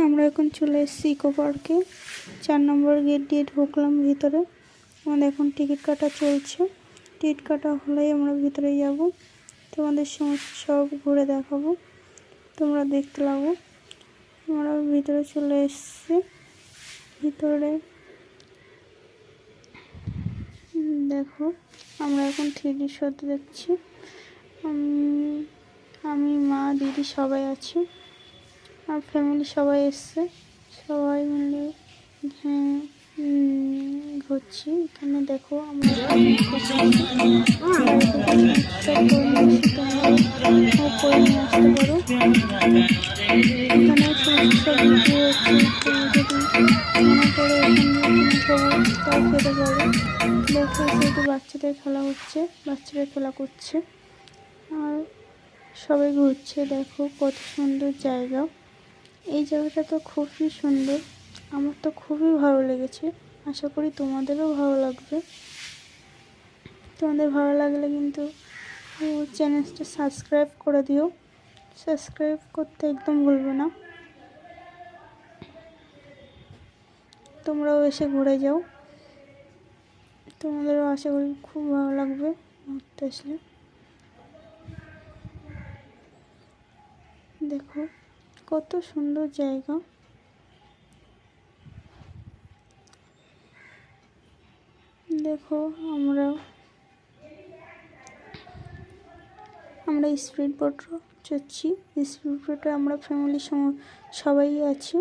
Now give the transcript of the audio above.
আমরা এখন চলে এসেছি ইকো পার্কে। 4 নম্বর গেট দিয়ে ঢুকলাম ভিতরে। আমাদের এখন টিকিট কাটা চলছে। টিকিট কাটা হলেই আমরা ভিতরে যাব। তোমাদের সমস্ত সব ঘুরে দেখাবো, তোমরা দেখতে লাগো। আমরা ভিতরে চলে এসেছি। ভিতরে দেখো, আমরা এখন 3D শো দেখছি। আমি মা দিদি সবাই আছি, আর ফ্যামিলি সবাই এসছে। সবাই মিলে ঘুরছি। এখানে দেখো আমরা করে নিয়ে আসতে পারো। এখানে সমস্ত ভিডিও মনে করে এখানে খেতে পারো। দেখো সেহেতু বাচ্চাদের খেলা হচ্ছে, বাচ্চারা খেলা করছে আর সবাই ঘুরছে। দেখো কত সুন্দর জায়গা। এই জায়গাটা তো খুবই সুন্দর, আমার তো খুবই ভালো লেগেছে। আশা করি তোমাদেরও ভালো লাগবে। তোমাদের ভালো লাগলে কিন্তু চ্যানেলটা সাবস্ক্রাইব করে দিও। সাবস্ক্রাইব করতে একদম ভুলবে না। তোমরাও এসে ঘুরে যাও, তোমাদেরও আশা করি খুব ভালো লাগবে ঘুরতে আসলে। দেখো কত সুন্দর জায়গা। দেখো আমরা স্পিড বোট চড়ছি। স্পিড বোটে আমরা ফ্যামিলি সবাই আছি।